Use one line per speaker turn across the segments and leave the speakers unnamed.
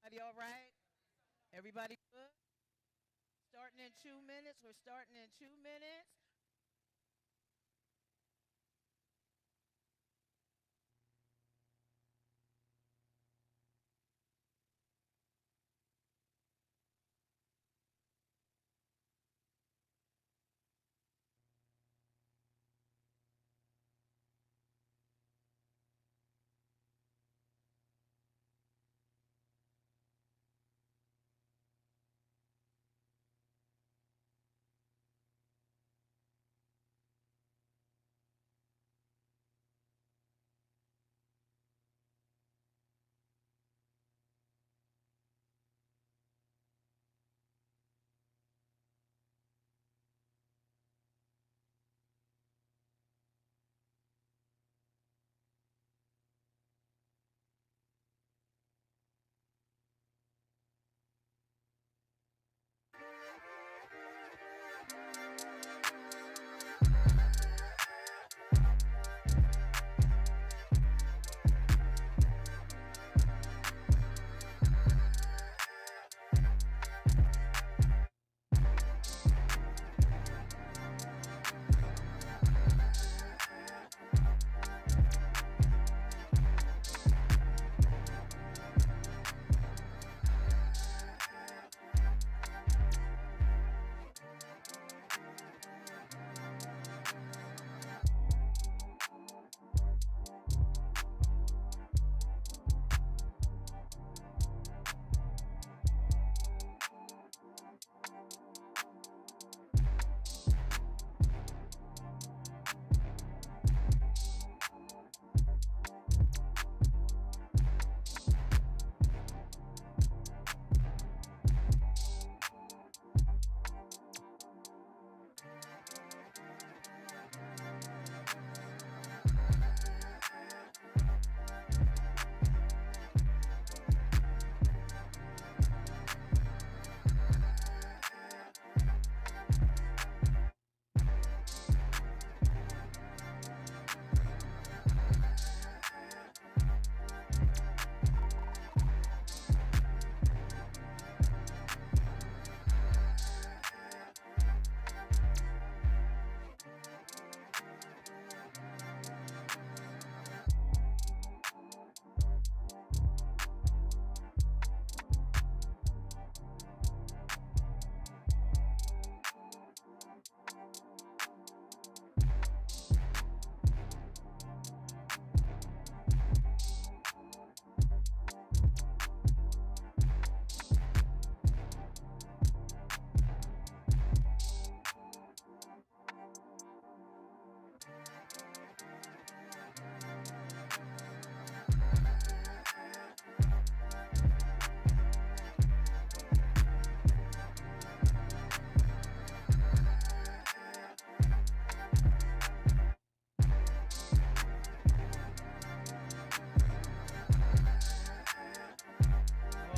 Everybody all right? Everybody good? Starting in 2 minutes. We're starting in 2 minutes.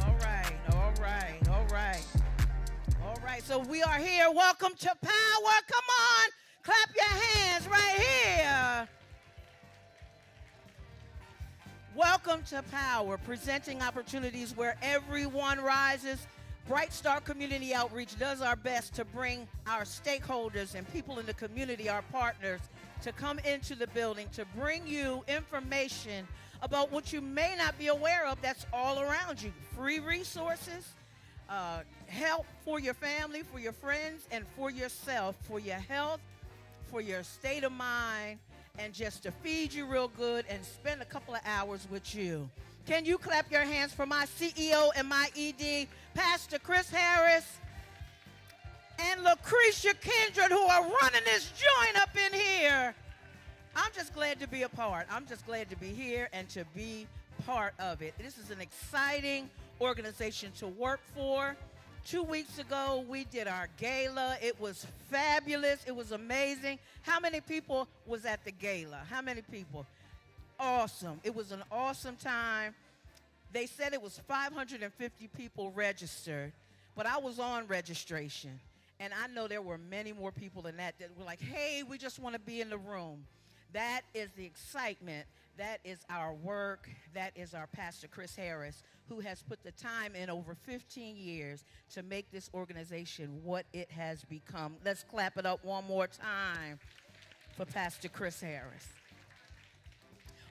All right, all right, all right. All right, so we are here. Welcome to Power. Come on, clap your hands right here. Welcome to Power, presenting opportunities where everyone rises. Bright Star Community Outreach does our best to bring our stakeholders and people in the community, our partners, to come into the building to bring you information about what you may not be aware of that's all around you. Free resources, help for your family, for your friends, and for yourself, for your health, for your state of mind, and just to feed you real good and spend a couple of hours with you. Can you clap your hands for my CEO and my ED, Pastor Chris Harris and Lucretia Kindred, who are running this joint up in here. I'm just glad to be a part. I'm just glad to be here and to be part of it. This is an exciting organization to work for. 2 weeks ago, we did our gala. It was fabulous. It was amazing. How many people was at the gala? How many people? Awesome. It was an awesome time. They said it was 550 people registered, but I was on registration. And I know there were many more people than that were like, hey, we just want to be in the room. That is the excitement. That is our work. That is our Pastor Chris Harris, who has put the time in over 15 years to make this organization what it has become. Let's clap it up one more time for Pastor Chris Harris.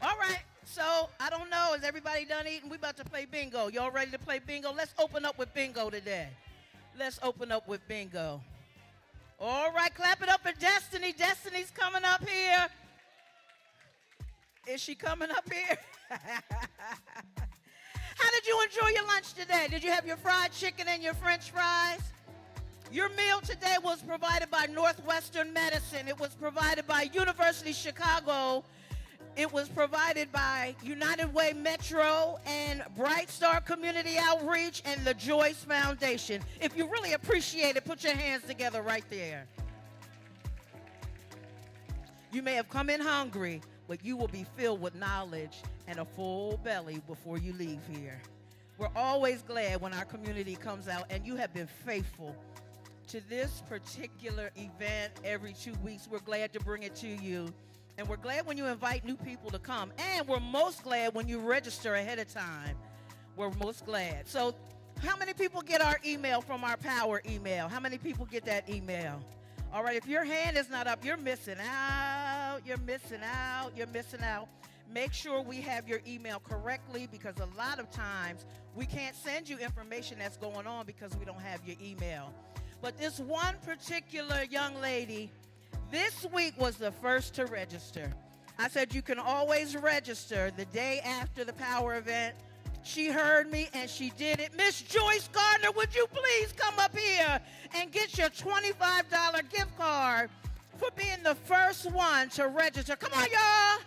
All right, so I don't know. Is everybody done eating? We about to play bingo. Y'all ready to play bingo? Let's open up with bingo today. Let's open up with bingo. All right, clap it up for Destiny. Destiny's coming up here. Is she coming up here? How did you enjoy your lunch today? Did you have your fried chicken and your French fries? Your meal today was provided by Northwestern Medicine. It was provided by University of Chicago. It was provided by United Way Metro and Bright Star Community Outreach and the Joyce Foundation. If you really appreciate it, put your hands together right there. You may have come in hungry, but you will be filled with knowledge and a full belly before you leave here. We're always glad when our community comes out, and you have been faithful to this particular event every 2 weeks. We're glad to bring it to you. And we're glad when you invite new people to come. And we're most glad when you register ahead of time. We're most glad. So how many people get our email from our Power email? How many people get that email? All right, if your hand is not up, you're missing out. You're missing out. You're missing out. Make sure we have your email correctly, because a lot of times we can't send you information that's going on because we don't have your email. But this one particular young lady this week was the first to register. I said you can always register the day after the Power event. She heard me and she did it. Miss Joyce Gardner, would you please come up here and get your $25 gift card for being the first one to register? Come on, y'all.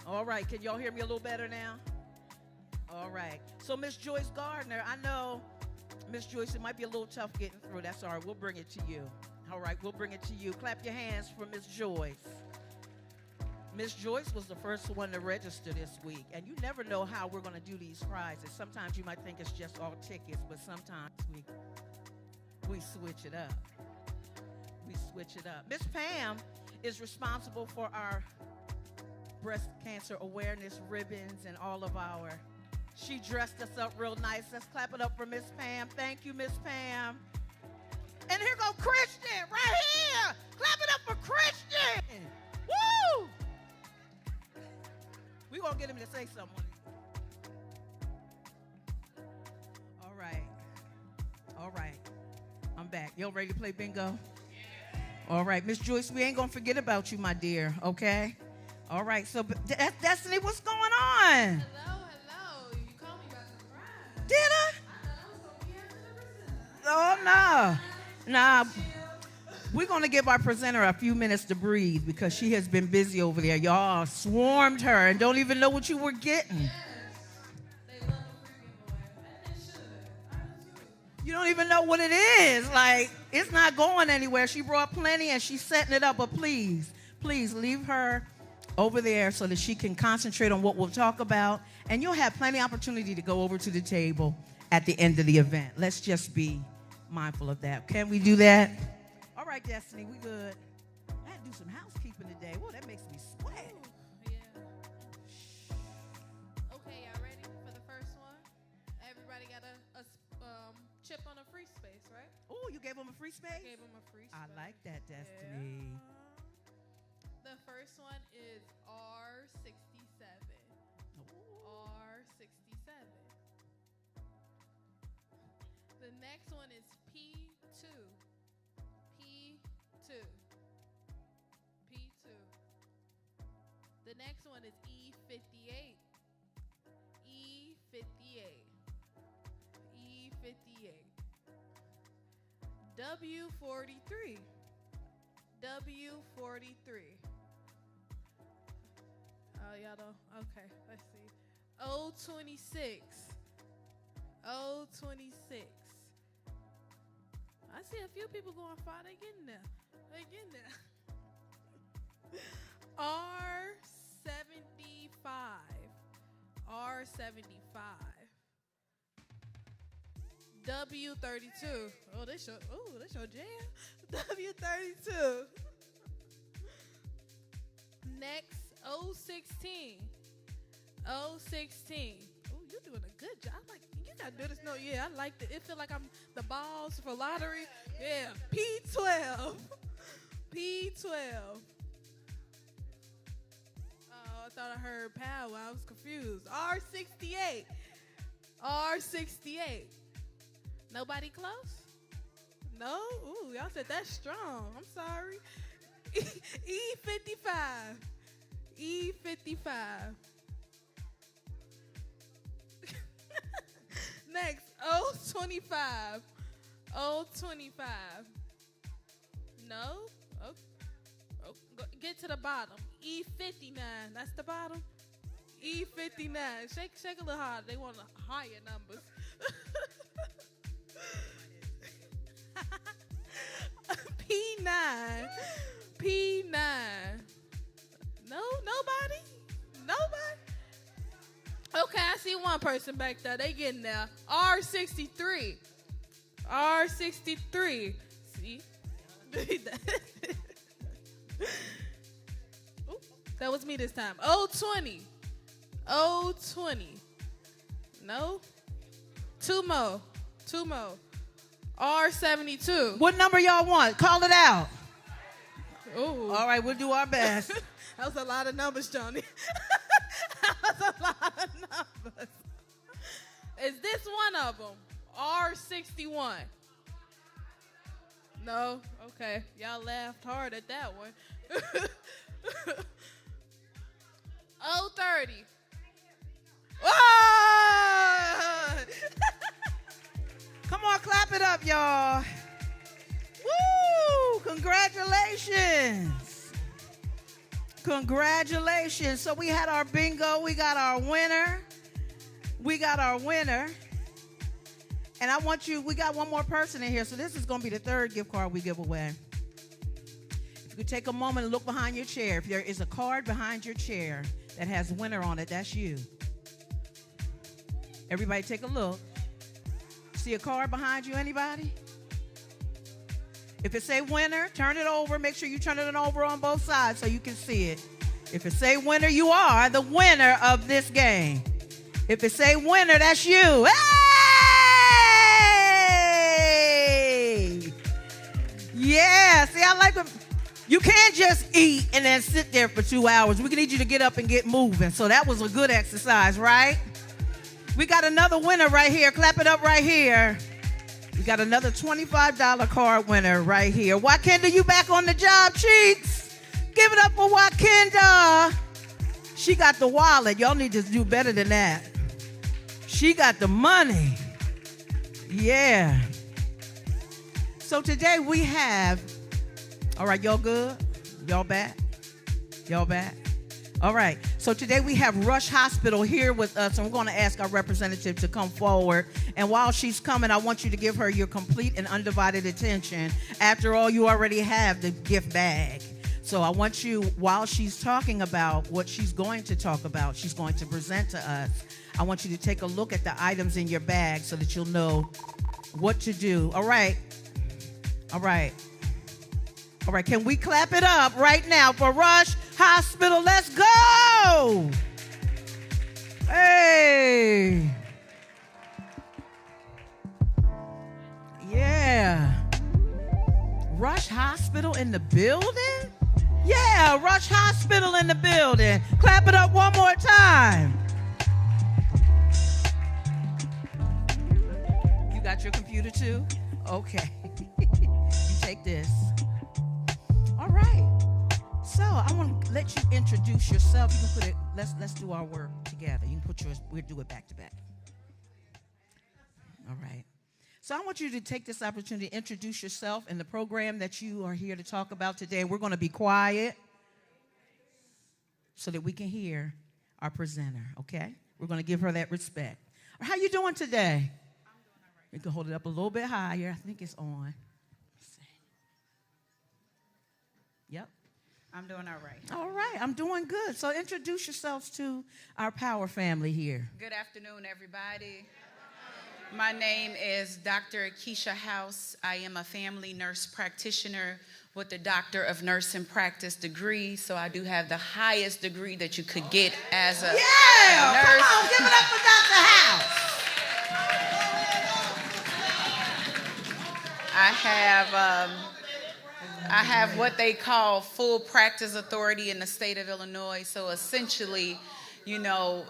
All right, can y'all hear me a little better now? All right. So Miss Joyce Gardner, I know, Miss Joyce, it might be a little tough getting through. That's all right. We'll bring it to you. All right, we'll bring it to you. Clap your hands for Miss Joyce. Miss Joyce was the first one to register this week. And you never know how we're going to do these prizes. Sometimes you might think it's just all tickets, but sometimes we switch it up. We switch it up. Miss Pam is responsible for our breast cancer awareness ribbons and all of our... She dressed us up real nice. Let's clap it up for Miss Pam. Thank you, Miss Pam. And here go Christian, right here. Clap it up for Christian. Woo! We're going to get him to say something. All right. All right. I'm back. Y'all ready to play bingo? Yeah. All right. Miss Joyce, we ain't going to forget about you, my dear, okay? All right. So, Destiny, what's going on?
Hello. You called me about the surprise.
Did I?
I thought I was going to be here for the presenter.
Oh, no. Nah. We're going to give our presenter a few minutes to breathe because she has been busy over there. Y'all swarmed her and don't even know what you were getting.
Yes. They love the free giveaway. And they should. I do too.
You don't even know what it is. Like, it's not going anywhere. She brought plenty and she's setting it up. But please leave her over there so that she can concentrate on what we'll talk about. And you'll have plenty of opportunity to go over to the table at the end of the event. Let's just be mindful of that. Can we do that? All right, Destiny, we good. I had to do some housekeeping today. Whoa, that makes me sweat.
Ooh, yeah. Okay, y'all ready for the first one? Everybody got a chip on a free space, right?
Oh, you gave them a free space?
I gave them a free space.
I like that, Destiny.
Yeah. The first one is R67. R67. The next one is P2. P2. P2. The next one is E58. E58. E58. W43. W43. Oh, y'all don't. Okay, let's see. O26. O26. I see a few people going far. They getting there. R75. R75. W32. Oh, that's your jam. W32. Next, 016. 016. Oh, you're doing a good job. I like you gotta do this. No, yeah, I like it. It feel like I'm the balls for lottery. Yeah. P.O.W.E.R. P.O.W.E.R. Oh, I thought I heard power. I was confused. R68. R68. Nobody close? No? Ooh, y'all said that's strong. I'm sorry. E55. E55. Next, 025. 025. No? Get to the bottom. E59. That's the bottom. E59. Shake a little harder. They want higher numbers. P9. P9. No? Nobody? Nobody? Okay, I see one person back there. They getting there. R63. R63. See? Ooh, that was me this time. 020. 020. No? Two more. R72.
What number y'all want? Call it out.
Ooh.
All right, we'll do our best.
That was a lot of numbers, Johnny. That was a lot of numbers. Is this one of them? R61. No? Okay. Y'all laughed hard at that one. 030. Oh!
Come on, clap it up, y'all. Woo! Congratulations. Congratulations. So we had our bingo. We got our winner. And I want you, we got one more person in here. So this is going to be the third gift card we give away. If you could take a moment and look behind your chair. If there is a card behind your chair that has winner on it, that's you. Everybody take a look. See a card behind you, anybody? If it say winner, turn it over. Make sure you turn it over on both sides so you can see it. If it say winner, you are the winner of this game. If it say winner, that's you. Hey! Yeah, see, I like it. You can't just eat and then sit there for 2 hours. We need you to get up and get moving. So that was a good exercise, right? We got another winner right here. Clap it up right here. We got another $25 card winner right here. Wakenda, you back on the job, cheeks? Give it up for Wakenda. She got the wallet. Y'all need to do better than that. She got the money. Yeah. So today we have, all right, y'all good? Y'all back? Y'all back? All right. So today we have Rush Hospital here with us, and we're going to ask our representative to come forward. And while she's coming, I want you to give her your complete and undivided attention. After all, you already have the gift bag. So I want you, while she's talking about what she's going to talk about, she's going to present to us, I want you to take a look at the items in your bag so that you'll know what to do. All right. All right. All right. Can we clap it up right now for Rush Hospital? Let's go. Hey. Yeah. Rush Hospital in the building? Yeah, Rush Hospital in the building. Clap it up one more time. You got your computer too? Okay. You take this. All right. So I want to let you introduce yourself. You can put it, let's do our work together. You can put yours, we'll do it back to back. All right. So I want you to take this opportunity to introduce yourself and the program that you are here to talk about today. We're going to be quiet so that we can hear our presenter, okay? We're going to give her that respect. How you doing today? I'm doing all right. You can hold it up a little bit higher. I think it's on. Yep.
I'm doing all right.
All right. I'm doing good. So introduce yourselves to our Power family here.
Good afternoon, everybody. My name is Dr. Keisha House. I am a family nurse practitioner with the Doctor of Nursing Practice degree. So I do have the highest degree that you could get as a nurse.
Come on, give it up for Dr. House.
I have what they call full practice authority in the state of Illinois. So essentially, no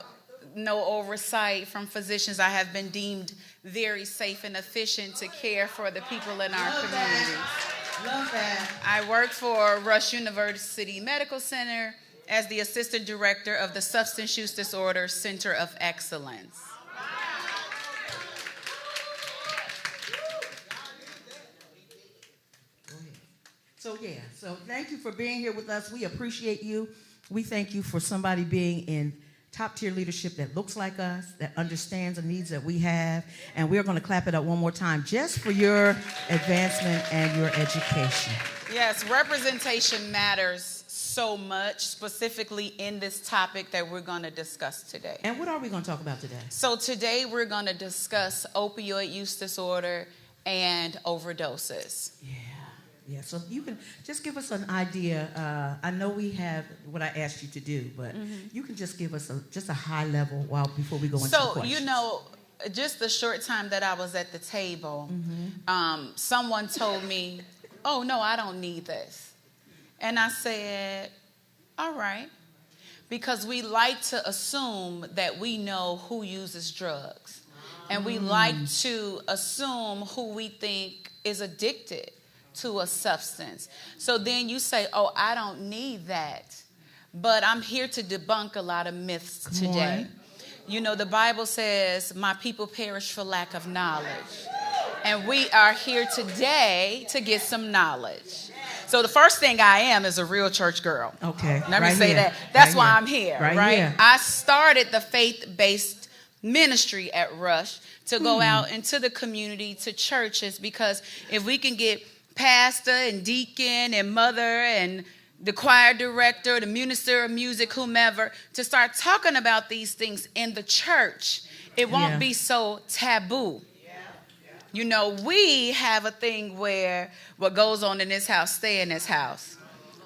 oversight from physicians. I have been deemed very safe and efficient to care for the people in our communities.
Love that.
I work for Rush University Medical Center as the Assistant Director of the Substance Use Disorder Center of Excellence.
So thank you for being here with us. We appreciate you. We thank you for somebody being in top-tier leadership that looks like us, that understands the needs that we have. And we're going to clap it up one more time just for your advancement and your education.
Yes, representation matters so much, specifically in this topic that we're going to discuss today.
And what are we going to talk about today?
So today we're going to discuss opioid use disorder and overdoses.
Yeah, so you can just give us an idea. I know we have what I asked you to do, but you can just give us just a high level before we go into the questions.
Just the short time that I was at the table, someone told me, "Oh, no, I don't need this." And I said, "All right," because we like to assume that we know who uses drugs. And we like to assume who we think is addicted to a substance. So then you say, "Oh, I don't need that." But I'm here to debunk a lot of myths today. The Bible says, "My people perish for lack of knowledge." And we are here today to get some knowledge. So the first thing I am is a real church girl.
Okay.
Let me say that. That's why I'm here, right?
Here.
I started the faith-based ministry at Rush to go out into the community, to churches, because if we can get pastor and deacon and mother and the choir director, the minister of music, whomever, to start talking about these things in the church, it won't be so taboo. We have a thing where what goes on in this house, stay in this house.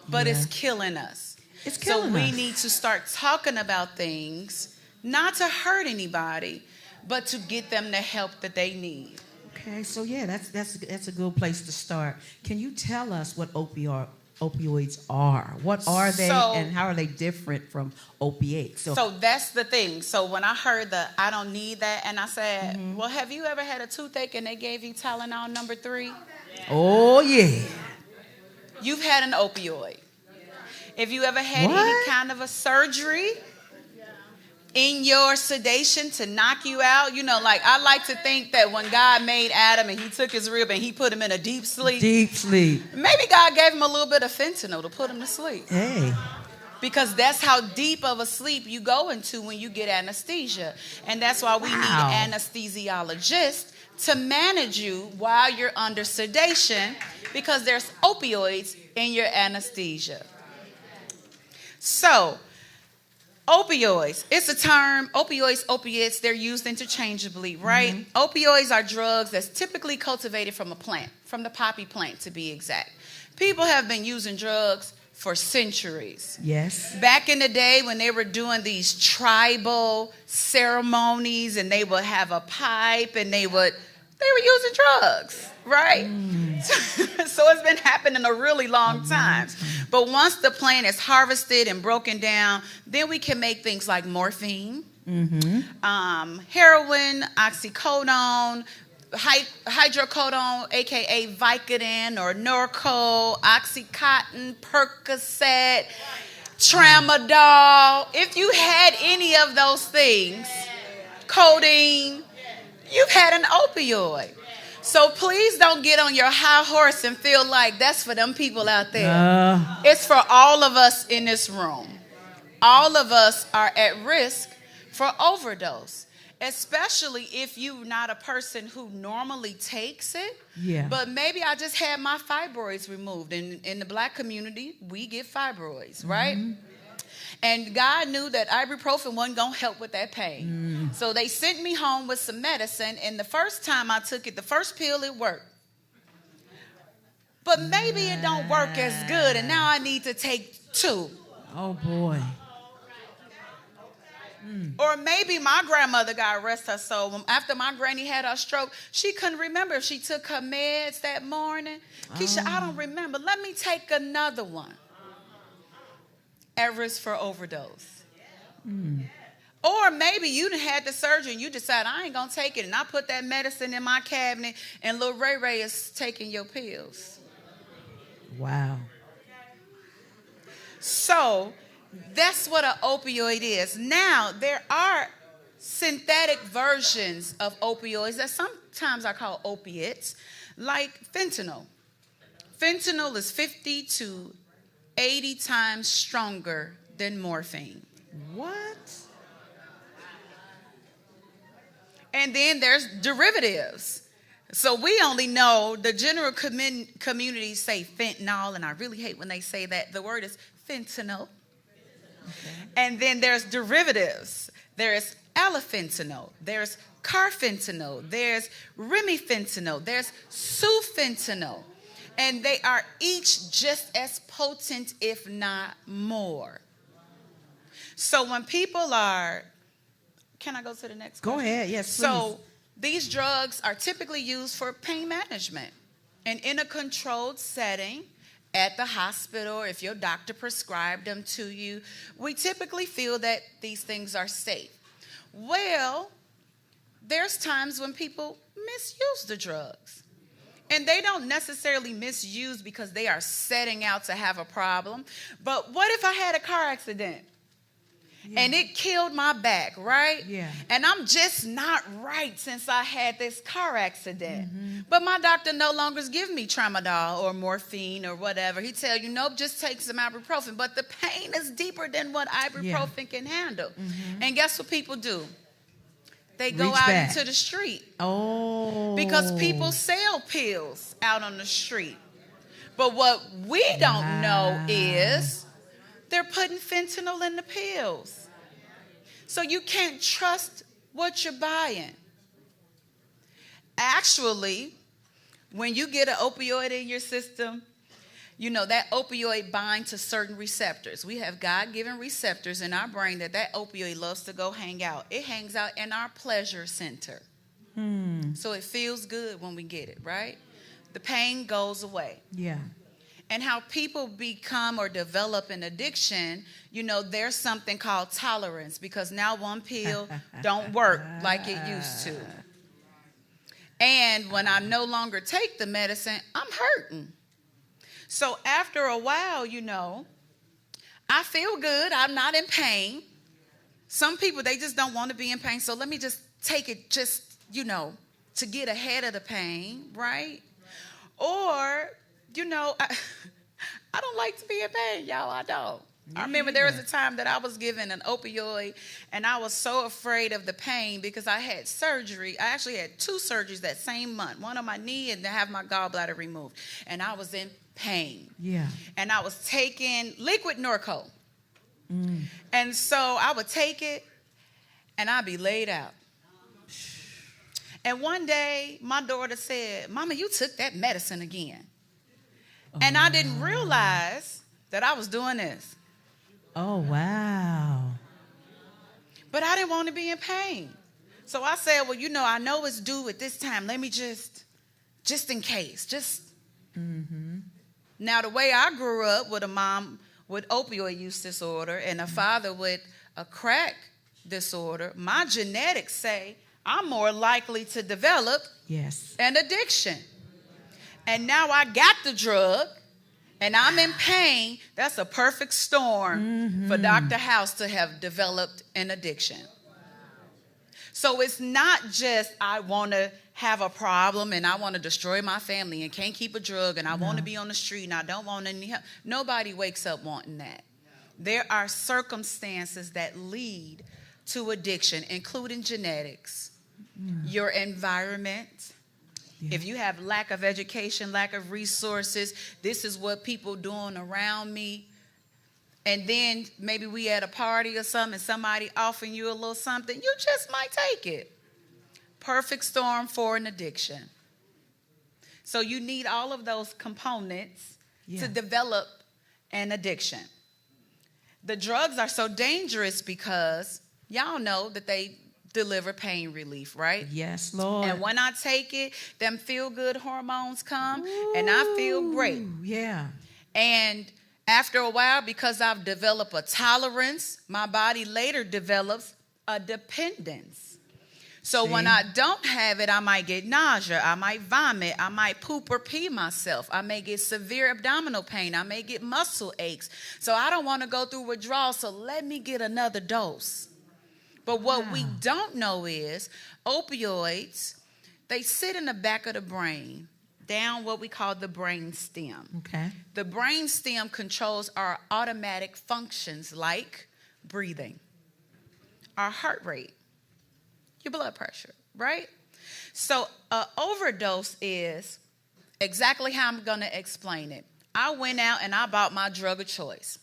But it's killing us. So we need to start talking about things, not to hurt anybody, but to get them the help that they need.
Okay, so that's a good place to start. Can you tell us what opioids are? What are they, and how are they different from opiates?
So that's the thing. So when I heard I don't need that, and I said, well, have you ever had a toothache and they gave you Tylenol number 3?
Oh, yeah.
You've had an opioid. If you ever had any kind of a surgery in your sedation to knock you out, I like to think that when God made Adam and he took his rib and he put him in a deep sleep. Maybe God gave him a little bit of fentanyl to put him to sleep.
Hey.
Because that's how deep of a sleep you go into when you get anesthesia. And that's why we need anesthesiologists to manage you while you're under sedation, because there's opioids in your anesthesia. So, opioids, it's a term. Opioids, opiates, they're used interchangeably, right? Opioids are drugs that's typically cultivated from a plant, from the poppy plant to be exact. People have been using drugs for centuries.
Yes.
Back in the day when they were doing these tribal ceremonies and they would have a pipe and they were using drugs, right? So it's been happening a really long time. But once the plant is harvested and broken down, then we can make things like morphine, heroin, oxycodone, hydrocodone, aka Vicodin or Norco, Oxycontin, Percocet, Tramadol. If you had any of those things, codeine, you've had an opioid. So please don't get on your high horse and feel like that's for them people out there. It's for all of us in this room. All of us are at risk for overdose, especially if you're not a person who normally takes it. But maybe I just had my fibroids removed. In the black community, we get fibroids, right? And God knew that ibuprofen wasn't going to help with that pain. So they sent me home with some medicine. And the first time I took it, the first pill, it worked. But maybe it don't work as good. And now I need to take 2.
Oh, boy.
Or maybe my grandmother, God rest her soul, after my granny had her stroke, she couldn't remember if she took her meds that morning. Keisha, I don't remember. Let me take another one. At risk for overdose. Or maybe you done had the surgery and you decide, I ain't going to take it. And I put that medicine in my cabinet and little Ray Ray is taking your pills.
Wow.
So that's what an opioid is. Now, there are synthetic versions of opioids that sometimes I call opiates, like fentanyl. Fentanyl is 50 to 80 times stronger than morphine.
What?
And then there's derivatives. So we only know the general community say fentanyl, and I really hate when they say that. The word is fentanyl. Okay. And then there's derivatives. There's alafentanyl. There's carfentanyl. There's remifentanyl. There's sufentanyl. And they are each just as potent, if not more. So when people are, can I go to the next question?
Go ahead, yes, please.
So these drugs are typically used for pain management and in a controlled setting. At the hospital, or if your doctor prescribed them to you, we typically feel that these things are safe. Well, there's times when people misuse the drugs. And they don't necessarily misuse because they are setting out to have a problem. But what if I had a car accident? Yeah. And it killed my back, right?
Yeah.
And I'm just not right since I had this car accident. But my doctor no longer gives me tramadol or morphine or whatever. He tell you, nope, just take some ibuprofen. But the pain is deeper than what ibuprofen can handle. And guess what people do? They go out into the street.
Oh.
Because people sell pills out on the street. But what we don't know is they're putting fentanyl in the pills. So you can't trust what you're buying. Actually, when you get an opioid in your system, you know that opioid binds to certain receptors. We have God-given receptors in our brain that opioid loves to go hang out. It hangs out in our pleasure center. So it feels good when we get it, right? The pain goes away.
Yeah.
And how people become or develop an addiction, you know, there's something called tolerance because now one pill don't work like it used to. And when I no longer take the medicine, I'm hurting. So after a while, you know, I feel good. I'm not in pain. Some people, they just don't want to be in pain. So let me just take it just, you know, to get ahead of the pain, right? Or, you know, I don't like to be in pain, y'all. I don't. I remember there was a time that I was given an opioid, and I was so afraid of the pain because I had surgery. I actually had 2 surgeries that same month, one on my knee and to have my gallbladder removed. And I was in pain.
Yeah.
And I was taking liquid Norco. And so I would take it, and I'd be laid out. And one day, my daughter said, Mama, you took that medicine again. And I didn't realize that I was doing this.
Oh, wow.
But I didn't want to be in pain. So I said, well, you know, I know it's due at this time. Let me just in case, Now, the way I grew up with a mom with opioid use disorder and a father with a crack disorder, my genetics say I'm more likely to develop an addiction. And now I got the drug, and I'm in pain. That's a perfect storm for Dr. House to have developed an addiction. So it's not just I want to have a problem and I want to destroy my family and can't keep a drug and I want to be on the street and I don't want any help. Nobody wakes up wanting that. There are circumstances that lead to addiction, including genetics, your environment. If you have lack of education, lack of resources, this is what people doing around me. and then maybe we at a party or something and somebody offering you a little something, you just might take it. Perfect storm for an addiction. So you need all of those components to develop an addiction. The drugs are so dangerous because y'all know that they deliver pain relief, right?
Yes, Lord.
And when I take it, them feel-good hormones come, and I feel great.
Yeah.
And after a while, because I've developed a tolerance, my body later develops a dependence. So when I don't have it, I might get nausea, I might vomit, I might poop or pee myself, I may get severe abdominal pain, I may get muscle aches. So I don't want to go through withdrawal, so let me get another dose. But what we don't know is opioids, they sit in the back of the brain, down what we call the brain stem.
Okay.
The brain stem controls our automatic functions like breathing, our heart rate, your blood pressure, right? So an overdose is exactly how I'm going to explain it. I went out and I bought my drug of choice.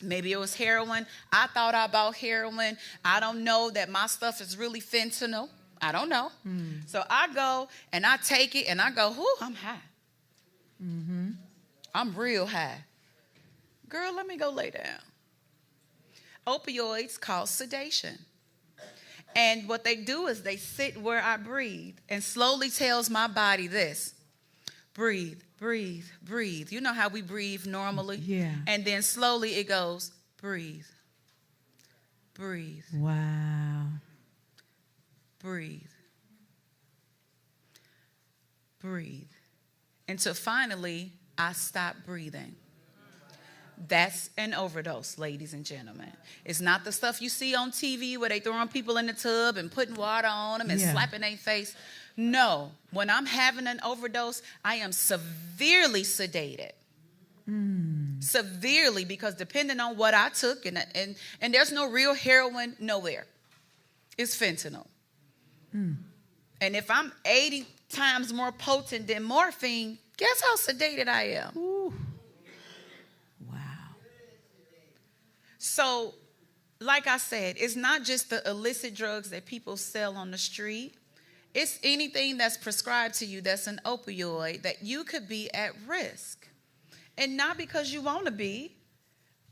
Maybe it was heroin. I thought I bought heroin. I don't know that my stuff is really fentanyl. I don't know. So I go and I take it and I go, whoo, I'm high. I'm real high. Girl, let me go lay down. Opioids cause sedation. And what they do is they sit where I breathe and slowly tells my body this. Breathe, breathe, breathe. You know how we breathe normally?
Yeah.
And then slowly it goes, breathe, breathe.
Wow.
Breathe. Breathe. Until finally, I stop breathing. That's an overdose, ladies and gentlemen. It's not the stuff you see on TV where they throwing people in the tub and putting water on them and slapping their face. No. When I'm having an overdose, I am severely sedated. Severely, because depending on what I took, and there's no real heroin nowhere. It's fentanyl. And if I'm 80 times more potent than morphine, guess how sedated I am?
Ooh. Wow.
So, like I said, it's not just the illicit drugs that people sell on the street. It's anything that's prescribed to you that's an opioid that you could be at risk. And not because you want to be,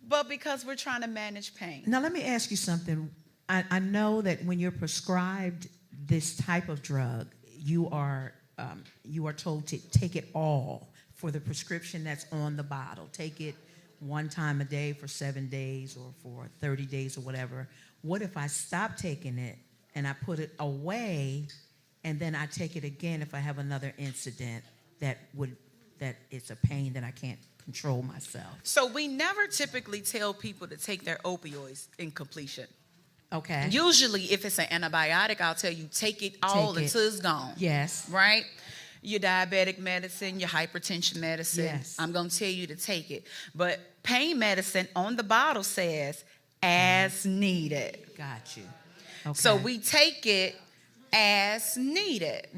but because we're trying to manage pain.
Now, let me ask you something. I know that when you're prescribed this type of drug, you are told to take it all for the prescription that's on the bottle. Take it one time a day for 7 days or for 30 days or whatever. What if I stop taking it and I put it away and then I take it again if I have another incident that it's a pain that I can't control myself?
So we never typically tell people to take their opioids in completion.
Okay.
Usually, if it's an antibiotic, I'll tell you, take it all until it's gone.
Yes.
Right? Your diabetic medicine, your hypertension medicine.
Yes.
I'm going to tell you to take it. But pain medicine on the bottle says, as needed.
Got you. Okay.
So we take it as needed.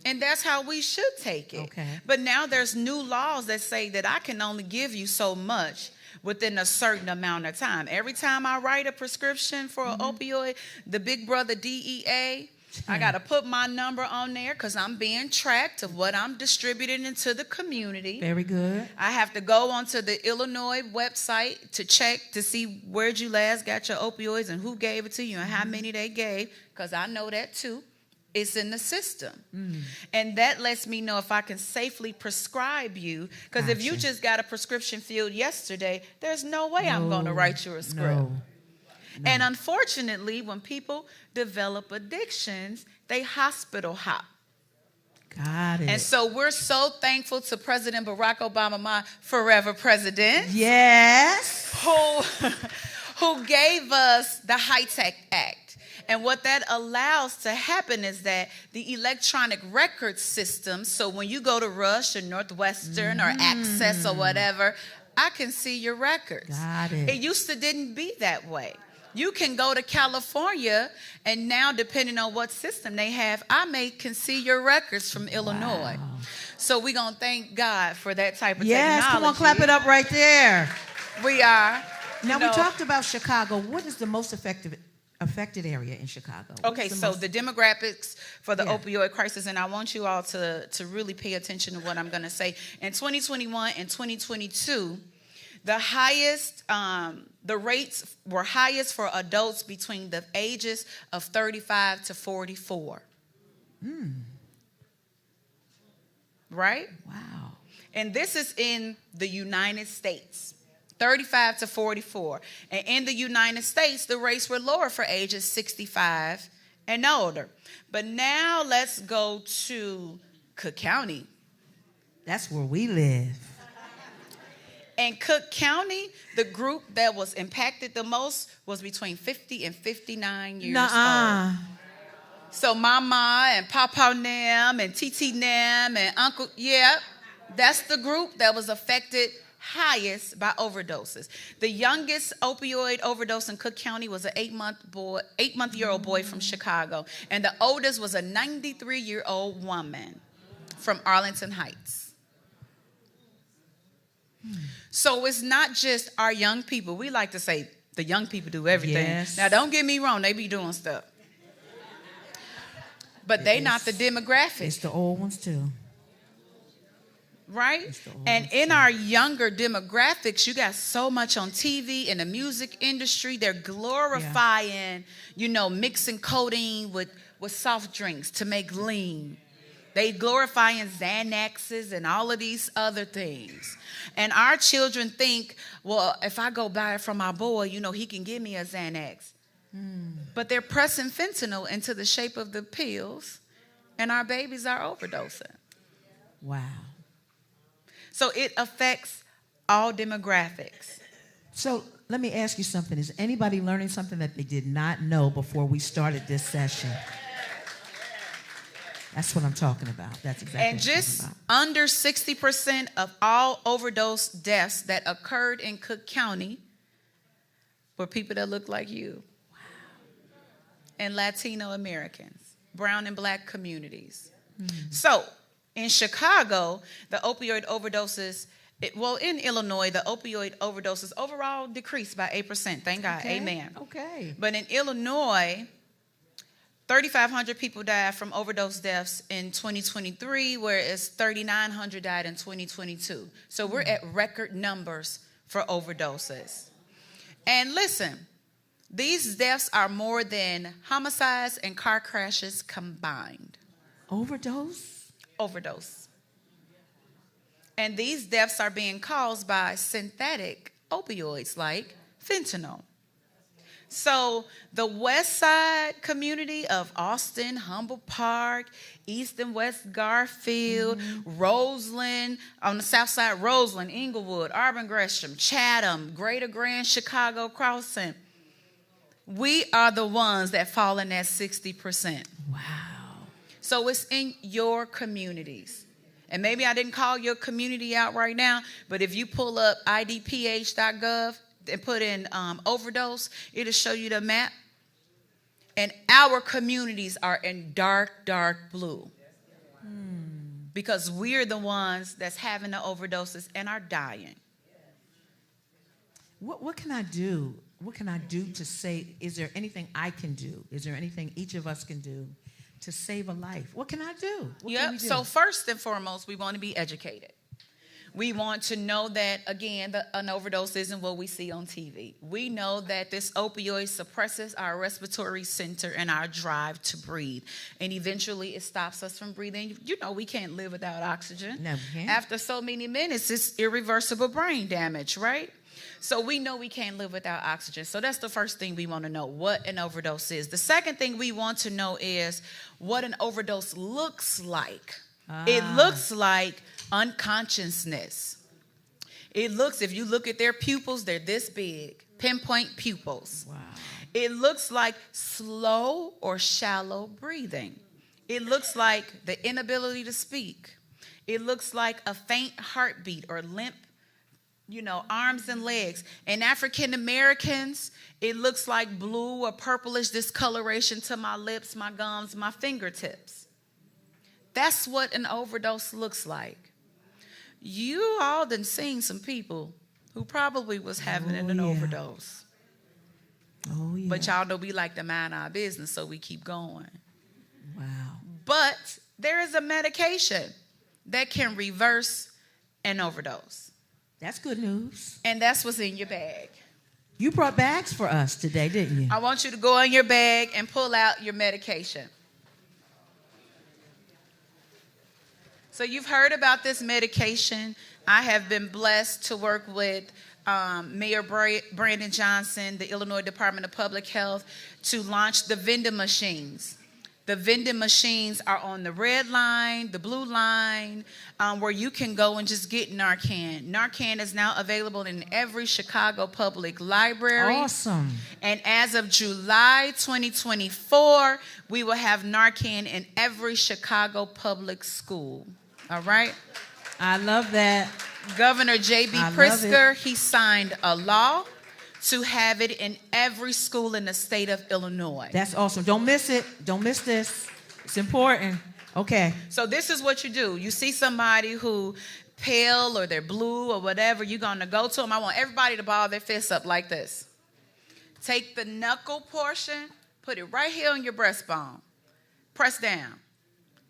And that's how we should take it.
Okay.
But now there's new laws that say that I can only give you so much within a certain amount of time. Every time I write a prescription for an opioid, the big brother DEA, I got to put my number on there because I'm being tracked of what I'm distributing into the community.
Very good.
I have to go onto the Illinois website to check to see where'd you last got your opioids and who gave it to you and how many they gave, because I know that too. It's in the system. And that lets me know if I can safely prescribe you. Because if you just got a prescription filled yesterday, there's no way I'm going to write you a script.
No.
And unfortunately, when people develop addictions, they hospital hop.
Got it.
And so we're so thankful to President Barack Obama, my forever president.
Yes.
Who gave us the HITECH Act. And what that allows to happen is that the electronic record system, so when you go to Rush or Northwestern or Access or whatever, I can see your records.
Got it.
It used to didn't be that way. You can go to California, and now depending on what system they have, can see your records from Illinois.
Wow.
So we're going to thank God for that type of
yes,
technology.
come on, clap it up right there.
We are.
Now, we talked about Chicago. What is the most affected area in Chicago?
Okay, so the demographics for the opioid crisis, and I want you all to really pay attention to what I'm going to say. In 2021 and 2022, the rates were highest for adults between the ages of 35 to 44. Right?
Wow.
And this is in the United States, 35 to 44. And in the United States, the rates were lower for ages 65 and older. But now let's go to Cook County.
That's where we live.
In Cook County, the group that was impacted the most was between 50 and 59 years old. So Mama and Papa Nam and Titi Nam and Uncle, that's the group that was affected highest by overdoses. The youngest opioid overdose in Cook County was an 8-month-year-old boy from Chicago, and the oldest was a 93-year-old woman from Arlington Heights. So it's not just our young people. We like to say the young people do everything.
Yes.
Now, don't get me wrong, they be doing stuff. But they not the demographics.
It's the old ones too.
Right? And in our younger demographics, you got so much on TV in the music industry. They're glorifying, mixing codeine with soft drinks to make lean. They glorifying Xanaxes and all of these other things. And our children think, well, if I go buy it from my boy, he can give me a Xanax. But they're pressing fentanyl into the shape of the pills, and our babies are overdosing.
Wow.
So it affects all demographics.
So let me ask you something. Is anybody learning something that they did not know before we started this session? That's what I'm talking about. That's exactly
and
what I'm
just
talking about.
under 60% of all overdose deaths that occurred in Cook County were people that look like you. Wow. And Latino Americans, brown and black communities. So in Chicago, the opioid overdoses, in Illinois, the opioid overdoses overall decreased by 8%. Thank God.
Okay.
Amen.
Okay.
But in Illinois, 3,500 people died from overdose deaths in 2023, whereas 3,900 died in 2022. So we're at record numbers for overdoses. And listen, these deaths are more than homicides and car crashes combined.
Overdose?
Overdose. And these deaths are being caused by synthetic opioids like fentanyl. So the west side community of Austin, Humboldt Park, East and West Garfield, Roseland, on the south side, Roseland, Inglewood, Auburn Gresham, Chatham, Greater Grand Chicago Crossing, we are the ones that fall in that 60%.
Wow.
So it's in your communities. And maybe I didn't call your community out right now, but if you pull up idph.gov and put in overdose, it'll show you the map. And our communities are in dark, dark blue. Because we're the ones that's having the overdoses and are dying.
What can I do? What can I do to say, is there anything I can do? Is there anything each of us can do to save a life? What can I do? What can we do?
So first and foremost, we want to be educated. We want to know that, again, an overdose isn't what we see on TV. We know that this opioid suppresses our respiratory center and our drive to breathe. And eventually it stops us from breathing. We can't live without oxygen.
No, we can't.
After so many minutes, it's irreversible brain damage, right? So we know we can't live without oxygen. So that's the first thing we want to know, what an overdose is. The second thing we want to know is what an overdose looks like. It looks like unconsciousness. If you look at their pupils, they're this big, pinpoint pupils.
Wow.
It looks like slow or shallow breathing. It looks like the inability to speak. It looks like a faint heartbeat or limp, arms and legs. In African Americans, it looks like blue or purplish discoloration to my lips, my gums, my fingertips. That's what an overdose looks like. You all done seen some people who probably was having an overdose.
Oh, yeah.
But y'all know we like to mind our business, so we keep going.
Wow.
But there is a medication that can reverse an overdose.
That's good news.
And that's what's in your bag.
You brought bags for us today, didn't you?
I want you to go in your bag and pull out your medication. So you've heard about this medication. I have been blessed to work with Mayor Brandon Johnson, the Illinois Department of Public Health, to launch the vending machines. The vending machines are on the red line, the blue line, where you can go and just get Narcan. Narcan is now available in every Chicago public library.
Awesome.
And as of July 2024, we will have Narcan in every Chicago public school. All right?
I love that.
Governor J.B. Pritzker, he signed a law to have it in every school in the state of Illinois.
That's awesome. Don't miss it. Don't miss this. It's important. Okay.
So this is what you do. You see somebody who pale or they're blue or whatever, you're going to go to them. I want everybody to ball their fists up like this. Take the knuckle portion, put it right here on your breastbone. Press down.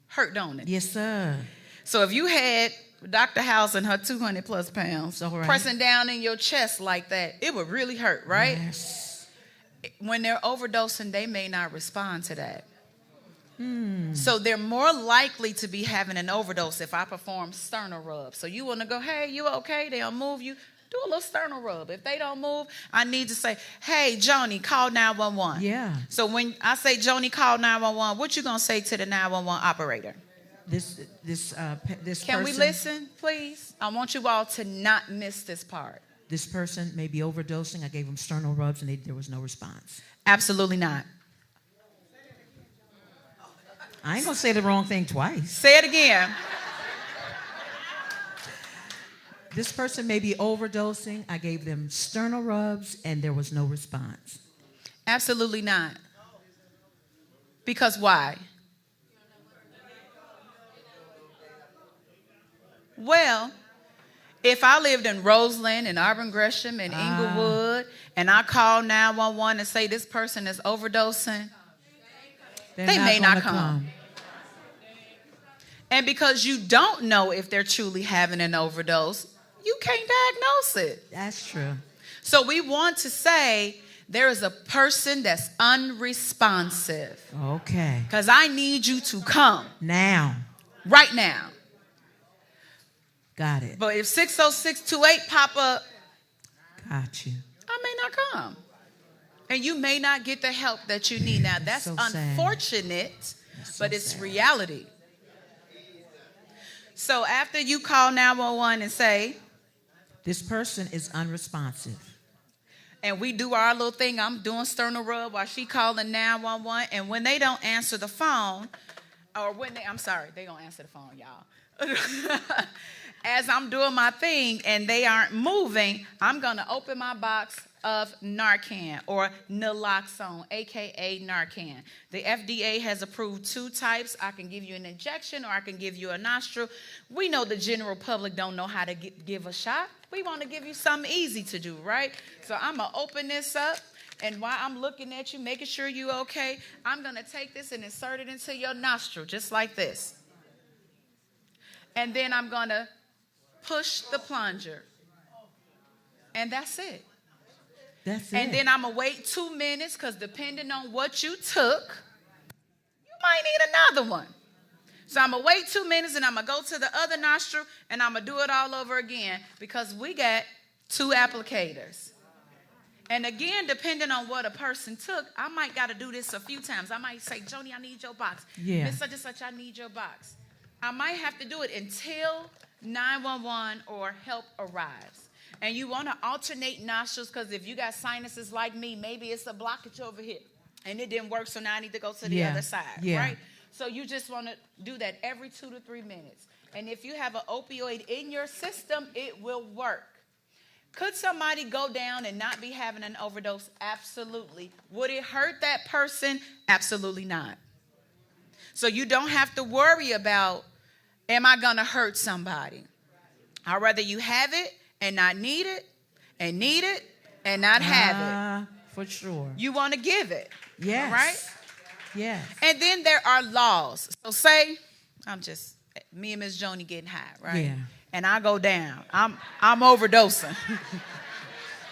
Hurt, don't it?
Yes, sir.
So if you had Dr. House and her 200 plus pounds pressing down in your chest like that, it would really hurt, right?
Yes.
When they're overdosing, they may not respond to that. So they're more likely to be having an overdose if I perform sternal rub. So you want to go, hey, you okay? They'll move you. Do a little sternal rub. If they don't move, I need to say, hey, Joni, call 911.
Yeah.
So when I say, Joni, call 911, what you going to say to the 911 operator?
This
Can we listen, please? I want you all to not miss this part.
This person may be overdosing. I gave them sternal rubs and there was no response.
Absolutely not.
I ain't going to say the wrong thing twice.
Say it again.
This person may be overdosing. I gave them sternal rubs and there was no response.
Absolutely not. Because why? Well, if I lived in Roseland and Auburn Gresham and Inglewood and I call 911 and say this person is overdosing, they may not come. And because you don't know if they're truly having an overdose, you can't diagnose it.
That's true.
So we want to say there is a person that's unresponsive.
Okay.
Because I need you to come.
Now.
Right now.
Got it.
But if 60628 pop up,
got you.
I may not come. And you may not get the help that you need. Now, that's so unfortunate, but it's reality. So after you call 911 and say,
this person is unresponsive.
And we do our little thing. I'm doing sternal rub while she calling 911. And when they don't answer the phone, or when they, I'm sorry, they don't answer the phone, y'all. As I'm doing my thing and they aren't moving, I'm going to open my box of Narcan or naloxone, a.k.a. Narcan. The FDA has approved 2 types. I can give you an injection or I can give you a nostril. We know the general public don't know how to give a shot. We want to give you something easy to do, right? So I'm going to open this up. And while I'm looking at you, making sure you're okay, I'm going to take this and insert it into your nostril, just like this. And then I'm going to push the plunger. And that's it.
That's it.
And then I'm going to wait 2 minutes because depending on what you took, you might need another one. So I'm going to wait 2 minutes and I'm going to go to the other nostril and I'm going to do it all over again because we got 2 applicators. And again, depending on what a person took, I might got to do this a few times. I might say, Joni, I need your box.
Yeah.
Miss such and such, I need your box. I might have to do it until 911 or help arrives. And you want to alternate nostrils because if you got sinuses like me, maybe it's a blockage over here. And it didn't work, so now I need to go to the other side, right? So you just want to do that every 2 to 3 minutes. And if you have an opioid in your system, it will work. Could somebody go down and not be having an overdose? Absolutely. Would it hurt that person? Absolutely not. So you don't have to worry about, am I going to hurt somebody? I'd rather you have it and not need it and need it and not have it.
For sure.
You want to give it.
Yes.
Right?
Yes.
And then there are laws. So say, me and Miss Joni getting high, right?
Yeah.
And I go down. I'm overdosing.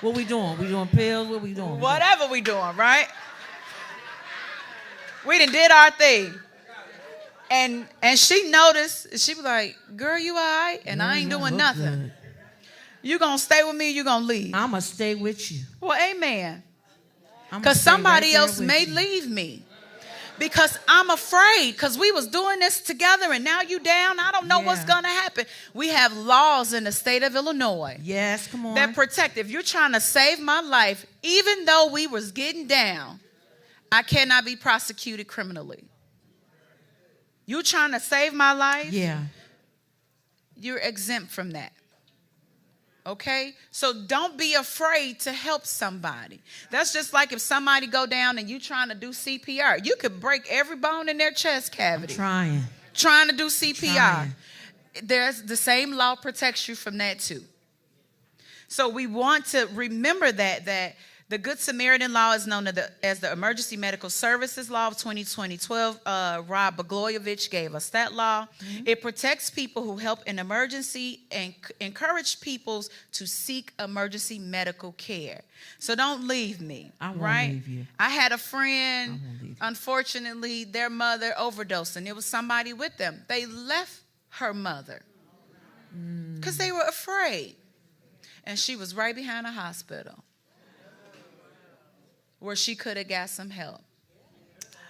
What we doing? We doing pills? What we doing?
Whatever we doing, right? We done did our thing. And she noticed, she was like, girl, you all right? And I ain't doing nothing. Good. You gonna stay with me, you gonna leave.
I'm gonna stay with you.
Well, amen. Because somebody else may leave me. Because I'm afraid, because we was doing this together and now you down. I don't know what's going to happen. We have laws in the state of Illinois.
Yes, come on.
That protect. If you're trying to save my life, even though we was getting down, I cannot be prosecuted criminally. You trying to save my life?
Yeah.
You're exempt from that. Okay? So don't be afraid to help somebody. That's just like if somebody go down and you trying to do CPR. You could break every bone in their chest cavity. Trying to do CPR. There's the same law protects you from that too. So we want to remember that the Good Samaritan Law is known as the Emergency Medical Services Law of 2012. Rob Blagojevich gave us that law. Mm-hmm. It protects people who help in emergency and encourage people to seek emergency medical care. So don't leave me.
I won't leave you.
I had a friend, unfortunately, their mother overdosed, and there was somebody with them. They left her mother because they were afraid. And she was right behind a hospital where she could have got some help.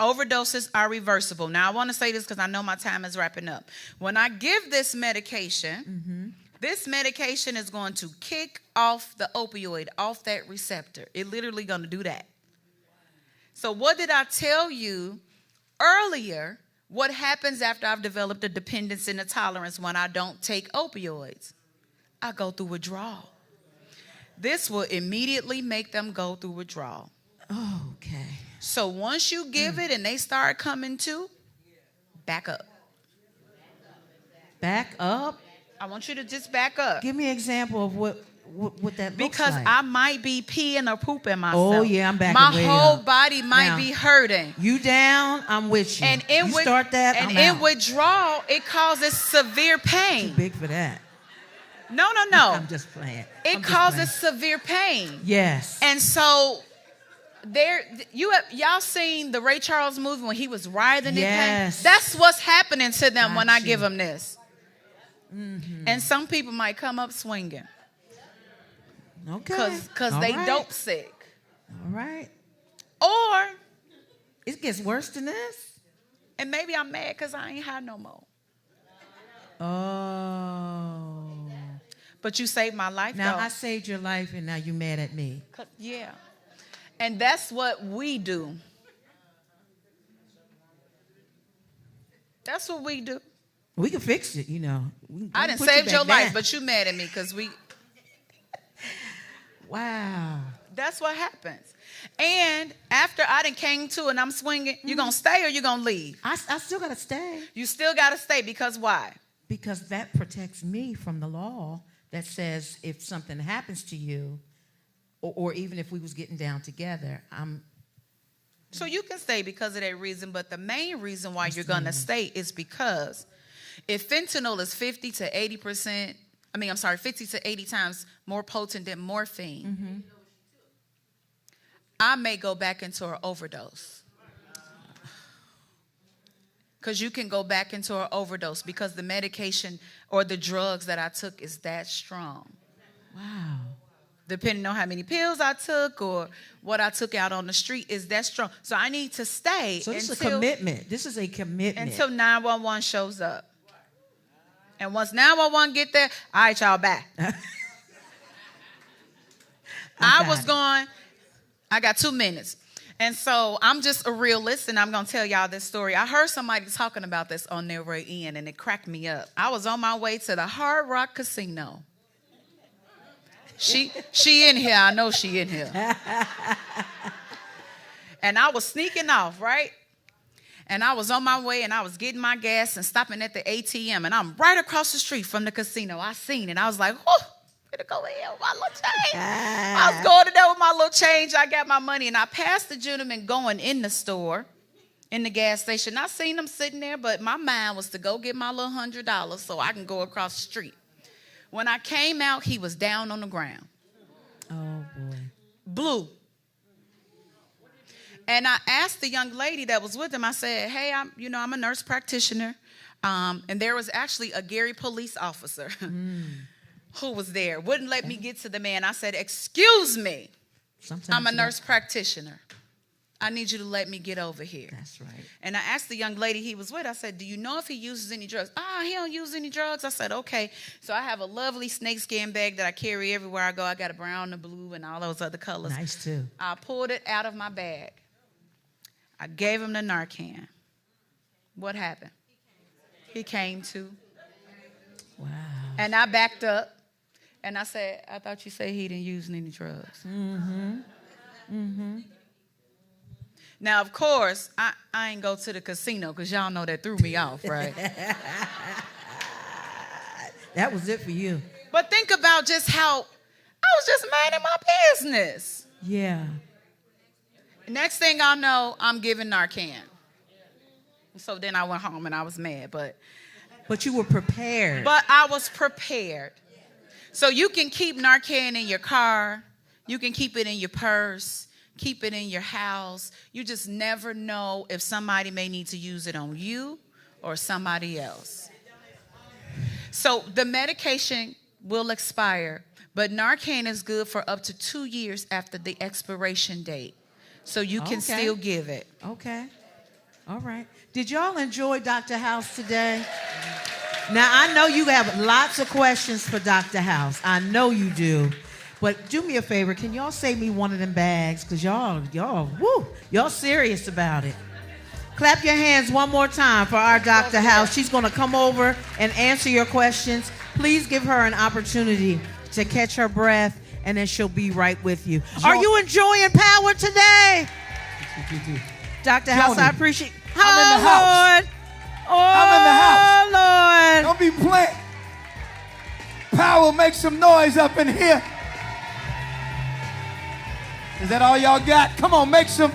Overdoses are reversible. Now, I want to say this because I know my time is wrapping up. When I give this medication, this medication is going to kick off the opioid, off that receptor. It's literally going to do that. So what did I tell you earlier? What happens after I've developed a dependence and a tolerance when I don't take opioids? I go through withdrawal. This will immediately make them go through withdrawal.
Oh, okay.
So once you give it and they start coming to, back up.
Back up?
I want you to just back up.
Give me an example of what that looks like.
Because I might be peeing or pooping myself.
Oh, yeah, I'm backing
My
way
whole
up.
body might be hurting.
You down, I'm with you.
And
start that,
and
I'm
in
out.
withdrawal, it causes severe pain.
Too big for that.
No.
I'm just playing.
It causes severe pain.
Yes.
And so y'all seen the Ray Charles movie when he was writhing in pain? That's what's happening to them when I give them this. Mm-hmm. And some people might come up swinging.
Okay.
Because they dope sick.
All right.
Or
it gets worse than this.
And maybe I'm mad because I ain't high no more.
Oh.
But you saved my life,
now,
though.
I saved your life, and now you're mad at me.
Yeah. And that's what we do. That's what we do.
We can fix it, you know.
I done saved your life, but you mad at me because we...
Wow.
That's what happens. And after I done came to and I'm swinging, you going to stay or you going to leave?
I still got to stay.
You still got to stay because why?
Because that protects me from the law that says if something happens to you, or even if we was getting down together,
So you can stay because of that reason, but the main reason why you're going to stay is because if fentanyl is 50 to 80 times more potent than morphine, I may go back into an overdose. Because you can go back into an overdose because the medication or the drugs that I took is that strong.
Wow.
Depending on how many pills I took or what I took out on the street is that strong. So I need to stay.
So this is a commitment. This is a commitment.
Until 911 shows up. And once 911 get there, all right, y'all, back. I got 2 minutes. And so I'm just a realist, and I'm going to tell y'all this story. I heard somebody talking about this on their way in, and it cracked me up. I was on my way to the Hard Rock Casino. She in here. I know she in here. And I was sneaking off, right? And I was on my way, and I was getting my gas and stopping at the ATM, and I'm right across the street from the casino. I seen it. I was like, oh, finna go in with my little change. I was going in there with my little change. I got my money, and I passed the gentleman going in the store, in the gas station. I seen him sitting there, but my mind was to go get my little $100 so I can go across the street. When I came out, he was down on the ground.
Oh, boy.
Blue. And I asked the young lady that was with him, I said, hey, I'm a nurse practitioner. And there was actually a Gary police officer who was there. Wouldn't let me get to the man. I said, excuse me. I'm a nurse practitioner. I need you to let me get over here.
That's right.
And I asked the young lady he was with, I said, do you know if he uses any drugs? He don't use any drugs. I said, okay. So I have a lovely snakeskin bag that I carry everywhere I go. I got a brown, a blue, and all those other colors.
Nice, too.
I pulled it out of my bag. I gave him the Narcan. What happened? He came to.
Wow.
And I backed up. And I said, I thought you said he didn't use any drugs.
Mm-hmm. Mm-hmm.
Now, of course, I ain't go to the casino because y'all know that threw me off, right?
That was it for you.
But think about just how I was just minding my business.
Yeah.
Next thing I know, I'm giving Narcan. So then I went home and I was mad,
But you were prepared.
But I was prepared. So you can keep Narcan in your car. You can keep it in your purse. Keep it in your house. You just never know if somebody may need to use it on you or somebody else. So the medication will expire, but Narcan is good for up to 2 years after the expiration date. So you can still give it.
Okay. All right. Did y'all enjoy Dr. House today? Now, I know you have lots of questions for Dr. House. I know you do. But do me a favor, can y'all save me one of them bags? Because y'all serious about it. Clap your hands one more time for our Dr. House. She's going to come over and answer your questions. Please give her an opportunity to catch her breath, and then she'll be right with you. Are you enjoying Power today? Dr. House, I appreciate
I'm in the house.
Lord.
I'm in the house.
Lord.
Don't be playing. Power, make some noise up in here. Is that all y'all got? Come on, make some.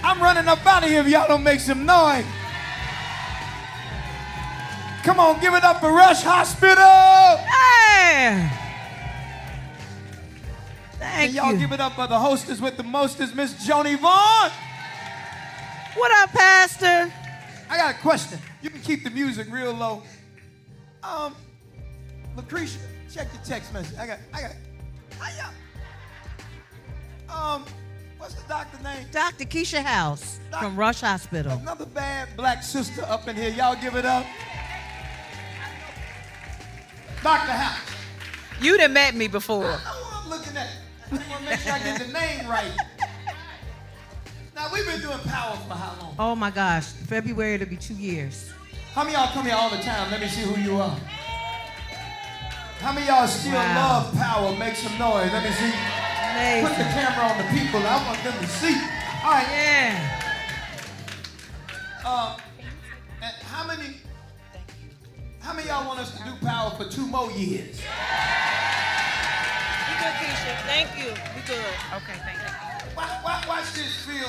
I'm running up out of here if y'all don't make some noise. Come on, give it up for Rush Hospital.
Hey. Thank
and y'all
you.
give it up for the hostess with the mostest, Miss Joni Vaughn.
What up, Pastor?
I got a question. You can keep the music real low. Lucretia, check your text message. I got. How y'all? What's the doctor's name?
Dr. Keisha House from Rush Hospital.
Another bad black sister up in here. Y'all give it up. Dr. House.
You done met me before.
I know what I'm looking at. I want to make sure I get the name right. Now, we've been doing Power for how long?
Oh, my gosh. February, it'll be 2 years.
How many of y'all come here all the time? Let me see who you are. How many of y'all still love Power? Make some noise. Let me see.
Amazing.
Put the camera on the people. I want them to see. All right.
Yeah.
And how many of y'all want us to do Power for 2 more years?
You good, Keisha. Thank you. We good.
Okay, thank you.
Watch this, Phil.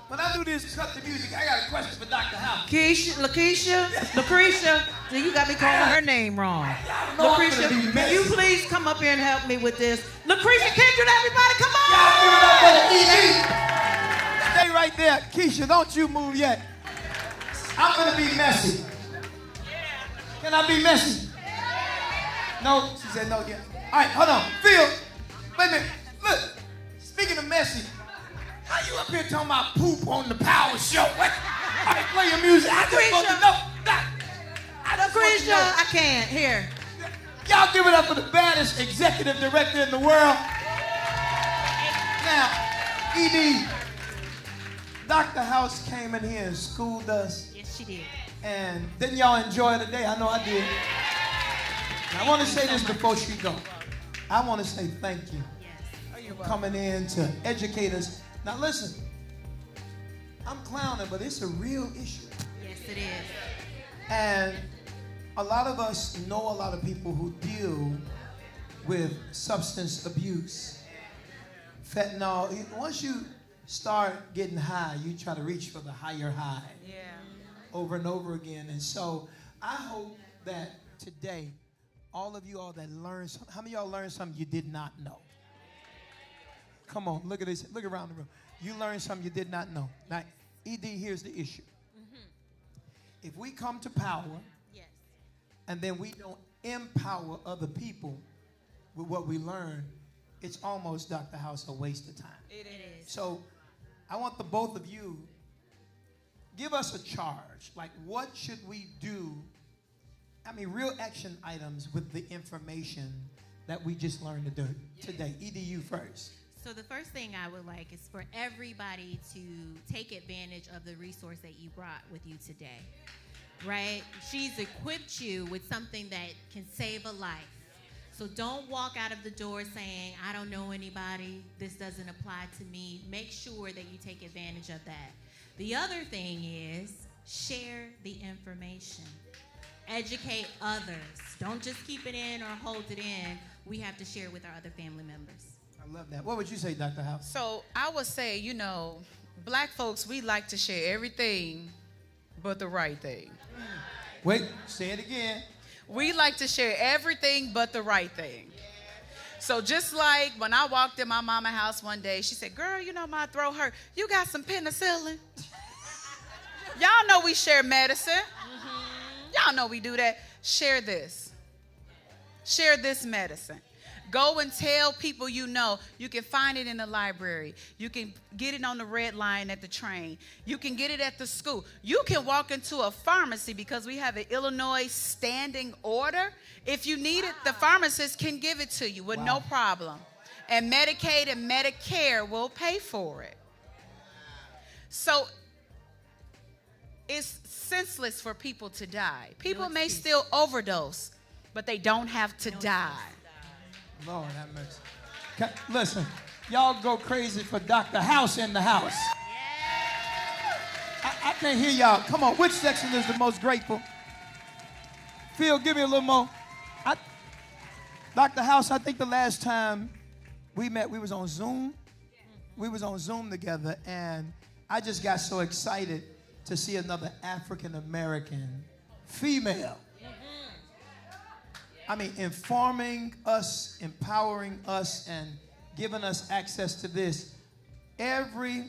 When I do this, cut the music, I got a question for Dr. House.
Lucretia. So you got me calling her name wrong. Lucretia, can you please come up here and help me with this? Lucretia Kindred, everybody, come on!
Y'all give it up for the ED. Stay right there. Keisha, don't you move yet. I'm going to be messy. Can I be messy? No? She said no yet. All right, hold on. Phil, wait a minute. Look, speaking of messy, how you up here talking about poop on the Power Show? What? All right, play your music. I just want to know.
Lucretia, I can't. Here.
Y'all give it up for the baddest executive director in the world. Now, ED, Dr. House came in here and schooled us.
Yes, she did.
And didn't y'all enjoy it today? I know I did. Now, I want to say this before she goes. I want to say thank you for coming in to educate us. Now, listen, I'm clowning, but it's a real issue.
Yes, it is.
And a lot of us know a lot of people who deal with substance abuse. Fentanyl. Once you start getting high, you try to reach for the higher high.
Yeah.
Over and over again. And so I hope that today, all of you all that learned something, how many of y'all learned something you did not know? Come on, look at this. Look around the room. You learned something you did not know. Now, ED, here's the issue. If we come to power,
Yes.
and then we don't empower other people with what we learn, it's almost, Dr. House, a waste of time.
It is.
So I want the both of you, give us a charge. Like, what should we do? I mean, real action items with the information that we just learned to do today. EDU first.
So the first thing I would like is for everybody to take advantage of the resource that you brought with you today, right? She's equipped you with something that can save a life. So don't walk out of the door saying, I don't know anybody, this doesn't apply to me. Make sure that you take advantage of that. The other thing is share the information. Educate others. Don't just keep it in or hold it in. We have to share with our other family members.
I love that. What would you say, Dr. House?
So I would say, black folks, we like to share everything but the right thing.
Wait, say it again.
We like to share everything but the right thing. So just like when I walked in my mama's house one day, she said, girl, my throat hurt. You got some penicillin? Y'all know we share medicine. Y'all know we do that. Share this. Share this medicine. Go and tell people you know. You can find it in the library. You can get it on the red line at the train. You can get it at the school. You can walk into a pharmacy because we have an Illinois standing order. If you need it, the pharmacist can give it to you with no problem. And Medicaid and Medicare will pay for it. So it's senseless for people to die. People may still overdose, but they don't have to die.
Lord have mercy. Listen, y'all go crazy for Dr. House in the house. I can't hear y'all. Come on, which section is the most grateful? Phil, give me a little more. Dr. House, I think the last time we met, we was on Zoom. We was on Zoom together, and I just got so excited to see another African-American female. I mean, informing us, empowering us, and giving us access to this. Every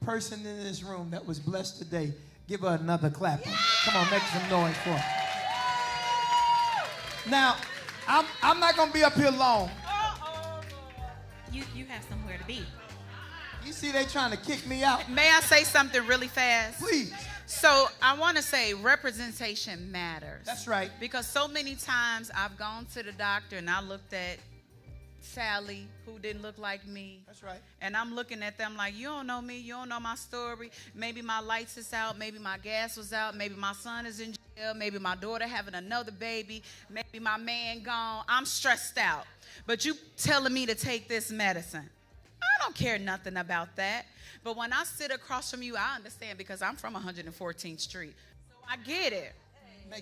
person in this room that was blessed today, give her another clap. Yeah! Come on, make some noise for her. Now, I'm not going to be up here long.
You have somewhere to be.
You see they trying to kick me out.
May I say something really fast?
Please.
So I want to say representation matters.
That's right.
Because so many times I've gone to the doctor and I looked at Sally, who didn't look like me.
That's right.
And I'm looking at them like, you don't know me. You don't know my story. Maybe my lights is out. Maybe my gas was out. Maybe my son is in jail. Maybe my daughter having another baby. Maybe my man gone. I'm stressed out. But you telling me to take this medicine. I don't care nothing about that. But when I sit across from you, I understand because I'm from 114th Street. So I get it.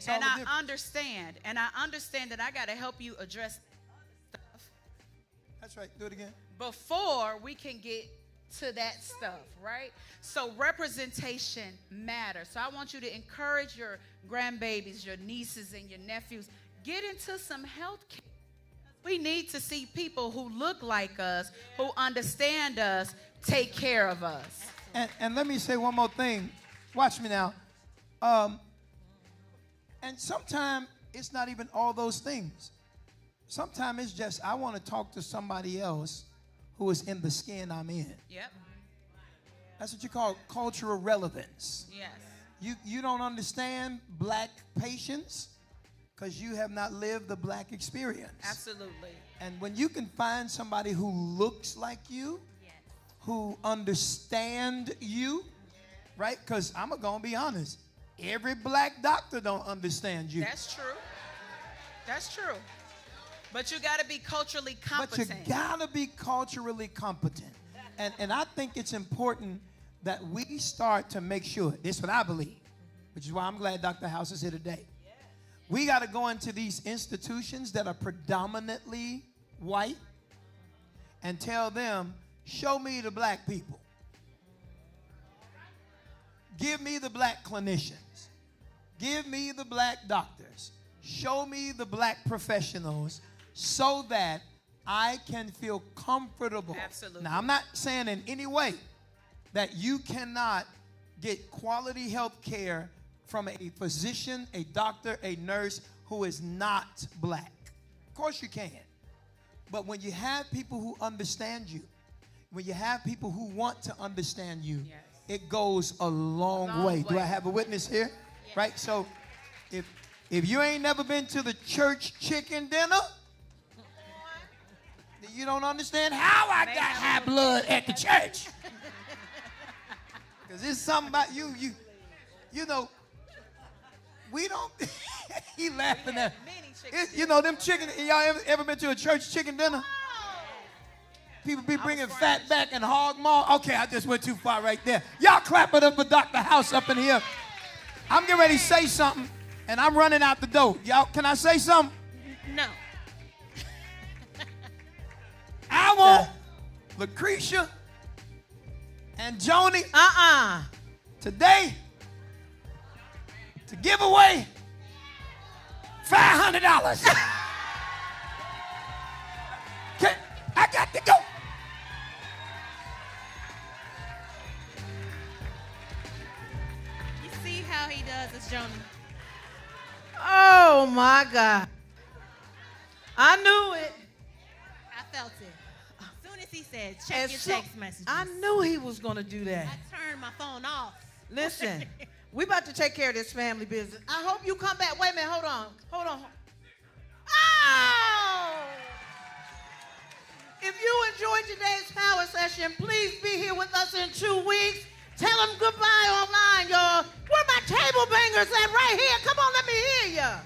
And I understand. And I understand that I got to help you address stuff.
That's right. Do it again.
Before we can get to that stuff, right? So representation matters. So I want you to encourage your grandbabies, your nieces, and your nephews. Get into some health care. We need to see people who look like us, who understand us, take care of us.
And let me say one more thing. Watch me now. And sometimes it's not even all those things. Sometimes it's just I want to talk to somebody else who is in the skin I'm in.
Yep.
That's what you call cultural relevance.
Yes.
You don't understand black patients because you have not lived the black experience.
Absolutely.
And when you can find somebody who looks like you, who understand you, right? Because I'm going to be honest. Every black doctor don't understand you.
That's true. That's true. But you got to be culturally competent.
But you got to be culturally competent. And I think it's important that we start to make sure, this is what I believe. which is why I'm glad Dr. House is here today. We got to go into these institutions that are predominantly white and tell them, show me the black people. Give me the black clinicians. Give me the black doctors. Show me the black professionals so that I can feel comfortable.
Absolutely.
Now, I'm not saying in any way that you cannot get quality health care from a physician, a doctor, a nurse who is not black. Of course you can. But when you have people who understand you, when you have people who want to understand you,
yes,
it goes a long way. Do I have a witness here?
Yes.
Right? So if you ain't never been to the church chicken dinner, then you don't understand how I got high blood at the church. Because it's something about you know, we don't, he laughing at, you know, them chicken, y'all ever been to a church chicken dinner? People be bringing fat back and hog maw. Okay, I just went too far right there. Y'all clap it up for Dr. House up in here. I'm getting ready to say something, and I'm running out the door. Y'all, can I say something?
No.
I want Lucretia and Joni today to give away $500. I got to go.
You see how he does this, Joni?
Oh, my God. I knew it.
I felt it. As soon as he said, check your text messages.
I knew he was going to do that.
I turned my phone off.
Listen, we about to take care of this family business. I hope you come back. Wait a minute. Hold on. Oh! If you enjoyed today's power session, please be here with us in 2 weeks. Tell them goodbye online, y'all. Where my table bangers at? Right here. Come on, let me hear ya.